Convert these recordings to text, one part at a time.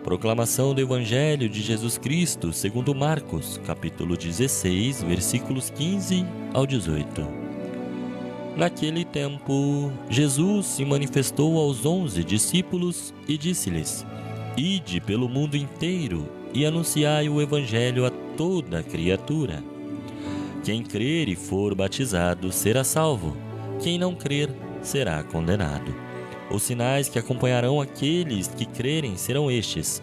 Proclamação do Evangelho de Jesus Cristo, segundo Marcos, capítulo 16, versículos 15 ao 18. Naquele tempo, Jesus se manifestou aos 11 discípulos e disse-lhes: Ide pelo mundo inteiro e anunciai o Evangelho a toda criatura. Quem crer e for batizado será salvo, quem não crer será condenado. Os sinais que acompanharão aqueles que crerem serão estes: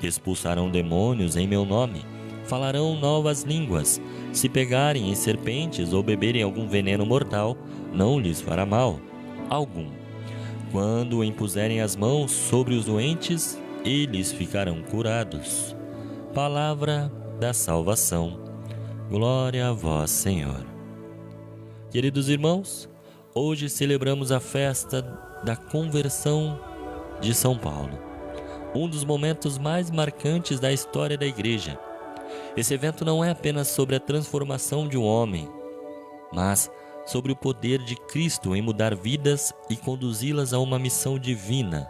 expulsarão demônios em meu nome, falarão novas línguas, se pegarem em serpentes ou beberem algum veneno mortal, não lhes fará mal algum. Quando impuserem as mãos sobre os doentes, eles ficarão curados. Palavra da salvação. Glória a vós, Senhor. Queridos irmãos, hoje celebramos a festa da conversão de São Paulo, um dos momentos mais marcantes da história da Igreja. Esse evento não é apenas sobre a transformação de um homem, mas sobre o poder de Cristo em mudar vidas e conduzi-las a uma missão divina.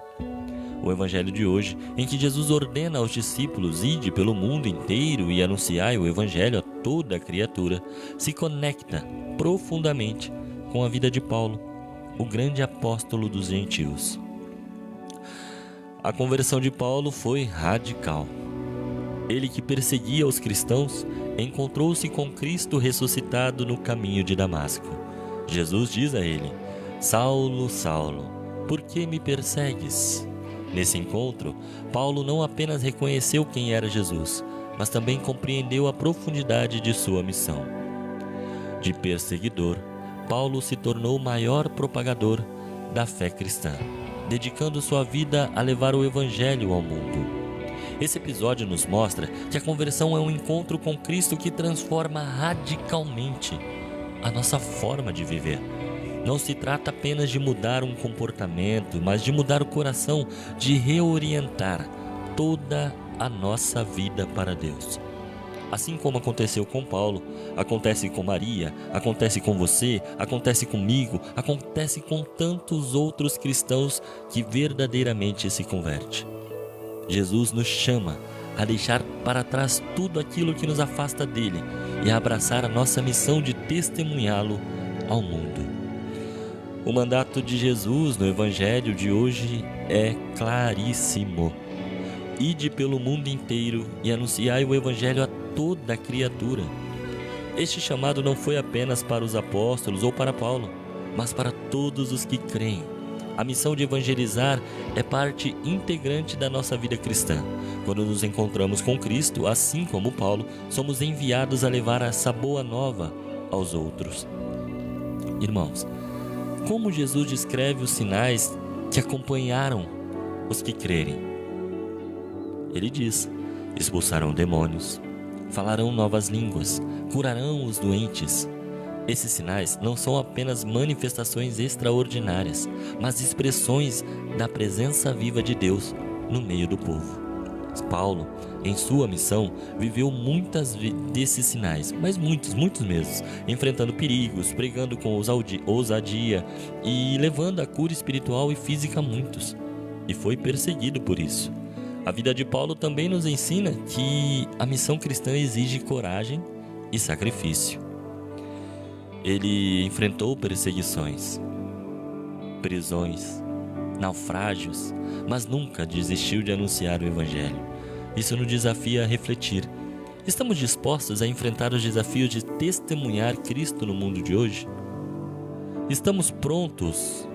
O Evangelho de hoje, em que Jesus ordena aos discípulos: ide pelo mundo inteiro e anunciai o Evangelho a toda criatura, se conecta profundamente com a vida de Paulo, o grande apóstolo dos gentios. A conversão de Paulo foi radical. Ele, que perseguia os cristãos, encontrou-se com Cristo ressuscitado no caminho de Damasco. Jesus diz a ele: Saulo, Saulo, por que me persegues? Nesse encontro, Paulo não apenas reconheceu quem era Jesus, mas também compreendeu a profundidade de sua missão. De perseguidor, Paulo se tornou o maior propagador da fé cristã, dedicando sua vida a levar o Evangelho ao mundo. Esse episódio nos mostra que a conversão é um encontro com Cristo que transforma radicalmente a nossa forma de viver. Não se trata apenas de mudar um comportamento, mas de mudar o coração, de reorientar toda a nossa vida para Deus. Assim como aconteceu com Paulo, acontece com Maria, acontece com você, acontece comigo, acontece com tantos outros cristãos que verdadeiramente se convertem. Jesus nos chama a deixar para trás tudo aquilo que nos afasta dele e a abraçar a nossa missão de testemunhá-lo ao mundo. O mandato de Jesus no Evangelho de hoje é claríssimo: ide pelo mundo inteiro e anunciai o Evangelho a toda criatura. Este chamado não foi apenas para os apóstolos ou para Paulo, mas para todos os que creem. A missão de evangelizar é parte integrante da nossa vida cristã. Quando nos encontramos com Cristo, assim como Paulo, somos enviados a levar essa boa nova aos outros. Irmãos, como Jesus descreve os sinais que acompanharam os que crerem? Ele diz: expulsarão demônios, falarão novas línguas, curarão os doentes. Esses sinais não são apenas manifestações extraordinárias, mas expressões da presença viva de Deus no meio do povo. Paulo, em sua missão, viveu muitas desses sinais, mas muitos mesmo, enfrentando perigos, pregando com ousadia e levando a cura espiritual e física a muitos. E foi perseguido por isso. A vida de Paulo também nos ensina que a missão cristã exige coragem e sacrifício. Ele enfrentou perseguições, prisões, naufrágios, mas nunca desistiu de anunciar o Evangelho. Isso nos desafia a refletir: estamos dispostos a enfrentar os desafios de testemunhar Cristo no mundo de hoje? Estamos prontos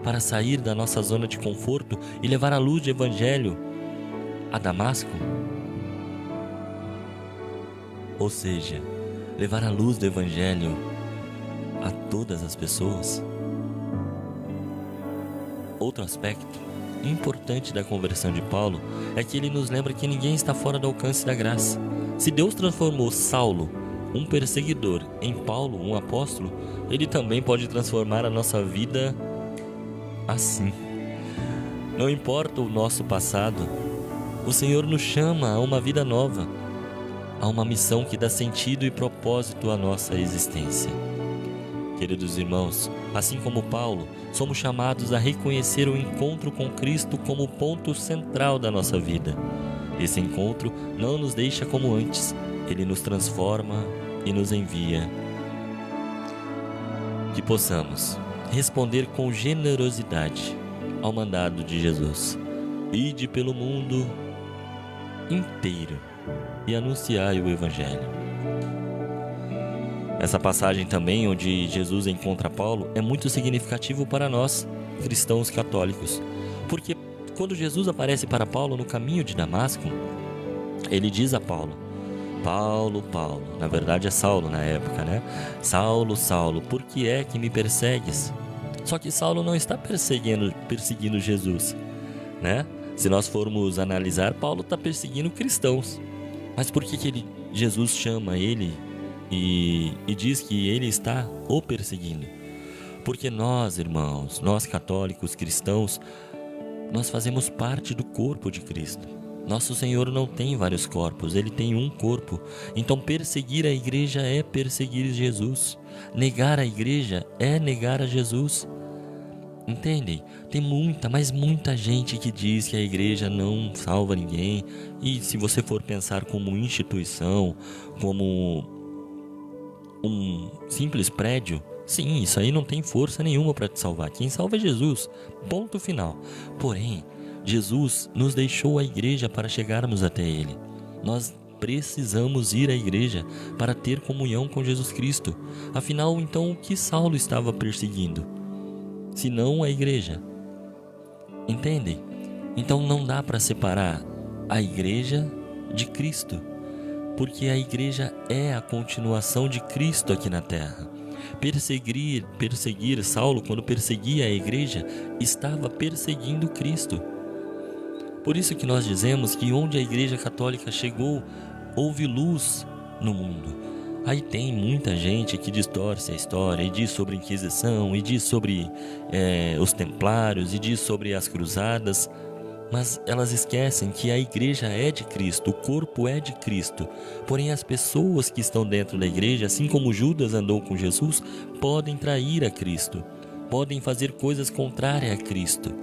para sair da nossa zona de conforto e levar a luz do Evangelho a Damasco? Ou seja, levar a luz do Evangelho a todas as pessoas? Outro aspecto importante da conversão de Paulo é que ele nos lembra que ninguém está fora do alcance da graça. Se Deus transformou Saulo, um perseguidor, em Paulo, um apóstolo, ele também pode transformar a nossa vida assim. Não importa o nosso passado, o Senhor nos chama a uma vida nova, a uma missão que dá sentido e propósito à nossa existência. Queridos irmãos, assim como Paulo, somos chamados a reconhecer o encontro com Cristo como o ponto central da nossa vida. Esse encontro não nos deixa como antes, ele nos transforma e nos envia. Que possamos responder com generosidade ao mandado de Jesus: ide pelo mundo inteiro e anunciai o Evangelho. Essa passagem também, onde Jesus encontra Paulo, é muito significativo para nós, cristãos católicos, porque quando Jesus aparece para Paulo no caminho de Damasco, ele diz a Paulo: Paulo, Paulo, na verdade é Saulo na época, né? Saulo, Saulo, por que é que me persegues? Só que Saulo não está perseguindo Jesus, né? Se nós formos analisar, Paulo está perseguindo cristãos. Mas por que Jesus chama ele e diz que ele está o perseguindo? Porque nós, irmãos, nós católicos cristãos, nós fazemos parte do corpo de Cristo. Nosso Senhor não tem vários corpos, ele tem um corpo. Então perseguir a igreja é perseguir Jesus. Negar a igreja é negar a Jesus. Entendem? Tem mas muita gente que diz que a igreja não salva ninguém. E se você for pensar como instituição, como um simples prédio, sim, isso aí não tem força nenhuma para te salvar. Quem salva é Jesus, ponto final. Porém, Jesus nos deixou a igreja para chegarmos até Ele. Nós precisamos ir à igreja para ter comunhão com Jesus Cristo. Afinal, então, o que Saulo estava perseguindo? Se não a igreja. Entendem? Então não dá para separar a igreja de Cristo, porque a igreja é a continuação de Cristo aqui na terra. Perseguir Saulo, quando perseguia a igreja, estava perseguindo Cristo. Por isso que nós dizemos que onde a igreja católica chegou, houve luz no mundo. Aí tem muita gente que distorce a história e diz sobre a Inquisição, e diz sobre os Templários, e diz sobre as Cruzadas, mas elas esquecem que a igreja é de Cristo, o corpo é de Cristo. Porém, as pessoas que estão dentro da igreja, assim como Judas andou com Jesus, podem trair a Cristo, podem fazer coisas contrárias a Cristo.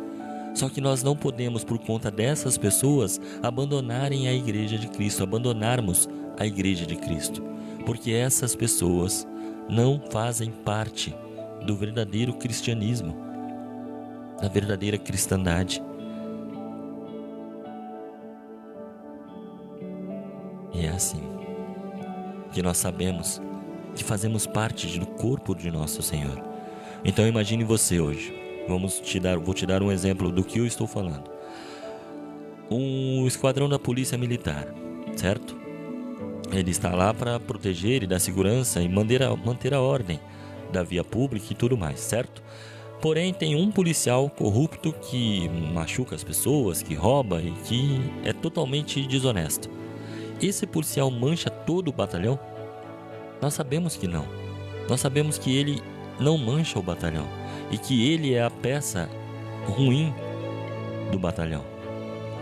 Só que nós não podemos, por conta dessas pessoas, abandonarem a igreja de Cristo, abandonarmos a igreja de Cristo, porque essas pessoas não fazem parte do verdadeiro cristianismo, da verdadeira cristandade. E é assim que nós sabemos que fazemos parte do corpo de nosso Senhor. Então imagine você hoje. Vou te dar um exemplo do que eu estou falando. Um esquadrão da polícia militar, certo? Ele está lá para proteger e dar segurança e manter a ordem da via pública e tudo mais, certo? Porém, tem um policial corrupto que machuca as pessoas, que rouba e que é totalmente desonesto. Esse policial mancha todo o batalhão? Nós sabemos que não. Nós sabemos que ele não mancha o batalhão e que ele é a peça ruim do batalhão.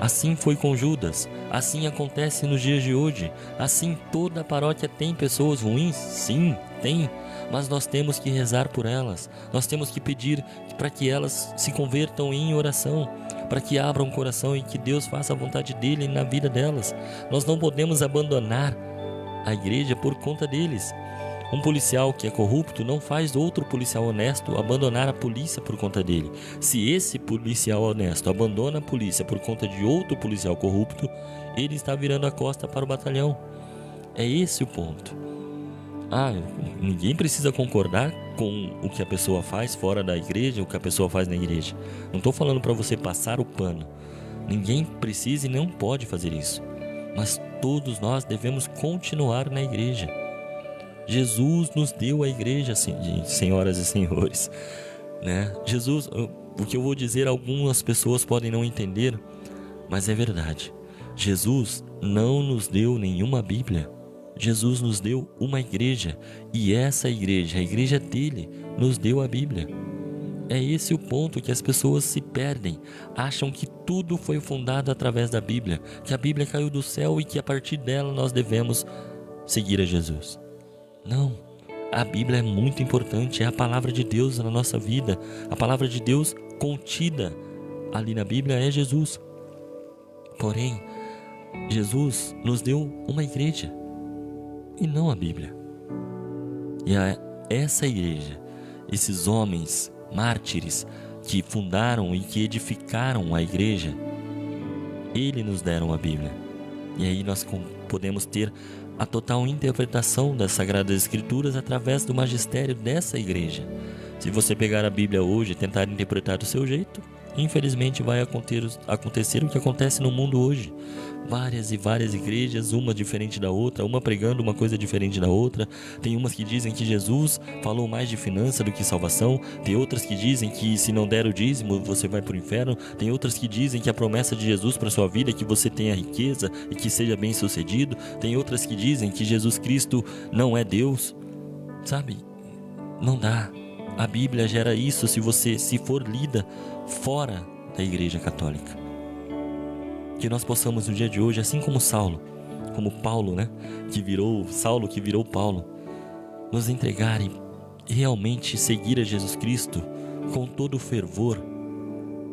Assim foi com Judas, assim acontece nos dias de hoje. Assim toda a paróquia tem pessoas ruins? Sim, tem, mas nós temos que rezar por elas. Nós temos que pedir para que elas se convertam em oração, para que abram o coração e que Deus faça a vontade dele na vida delas. Nós não podemos abandonar a igreja por conta deles. Um policial que é corrupto não faz outro policial honesto abandonar a polícia por conta dele. Se esse policial honesto abandona a polícia por conta de outro policial corrupto, ele está virando a costa para o batalhão. É esse o ponto. Ninguém precisa concordar com o que a pessoa faz fora da igreja, o que a pessoa faz na igreja. Não estou falando para você passar o pano. Ninguém precisa e não pode fazer isso. Mas todos nós devemos continuar na igreja. Jesus nos deu a igreja, senhoras e senhores, né? Jesus, o que eu vou dizer, algumas pessoas podem não entender, mas é verdade. Jesus não nos deu nenhuma Bíblia. Jesus nos deu uma igreja, e essa igreja, a igreja dele, nos deu a Bíblia. É esse o ponto que as pessoas se perdem. Acham que tudo foi fundado através da Bíblia, que a Bíblia caiu do céu e que a partir dela nós devemos seguir a Jesus. Não, A Bíblia é muito importante, é a palavra de Deus na nossa vida. A palavra de Deus contida ali na Bíblia é Jesus. Porém, Jesus nos deu uma igreja e não a Bíblia. E essa igreja, esses homens mártires que fundaram e que edificaram a igreja, eles nos deram a Bíblia. E aí nós podemos ter a total interpretação das Sagradas Escrituras através do magistério dessa igreja. Se você pegar a Bíblia hoje e tentar interpretar do seu jeito, infelizmente vai acontecer o que acontece no mundo hoje. Várias e várias igrejas, uma diferente da outra, uma pregando uma coisa diferente da outra. Tem umas que dizem que Jesus falou mais de finança do que salvação. Tem outras que dizem que se não der o dízimo, você vai para o inferno. Tem outras que dizem que a promessa de Jesus para sua vida é que você tenha riqueza e que seja bem sucedido. Tem outras que dizem que Jesus Cristo não é Deus. Sabe? Não dá. A Bíblia gera isso se for lida fora da Igreja Católica. Que nós possamos no dia de hoje, assim como Paulo, Saulo que virou Paulo, nos entregar e realmente seguir a Jesus Cristo com todo o fervor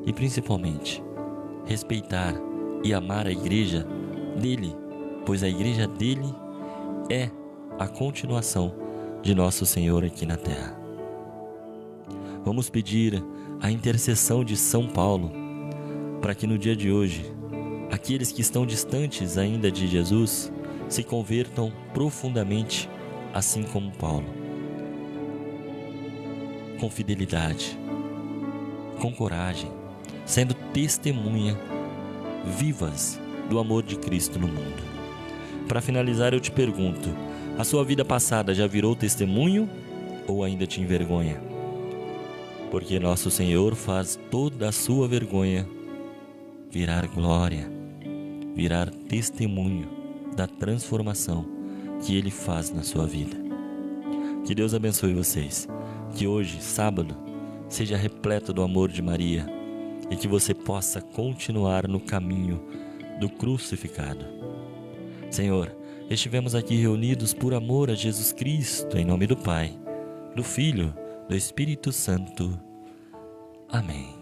e principalmente respeitar e amar a igreja dele, pois a igreja dele é a continuação de nosso Senhor aqui na terra. Vamos pedir a intercessão de São Paulo para que no dia de hoje aqueles que estão distantes ainda de Jesus se convertam profundamente, assim como Paulo, com fidelidade, com coragem, sendo testemunha vivas do amor de Cristo no mundo. Para finalizar, eu te pergunto: a sua vida passada já virou testemunho ou ainda te envergonha? Porque nosso Senhor faz toda a sua vergonha virar glória, virar testemunho da transformação que Ele faz na sua vida. Que Deus abençoe vocês. Que hoje, sábado, seja repleto do amor de Maria e que você possa continuar no caminho do crucificado. Senhor, estivemos aqui reunidos por amor a Jesus Cristo, em nome do Pai, do Filho, do Espírito Santo. Amém.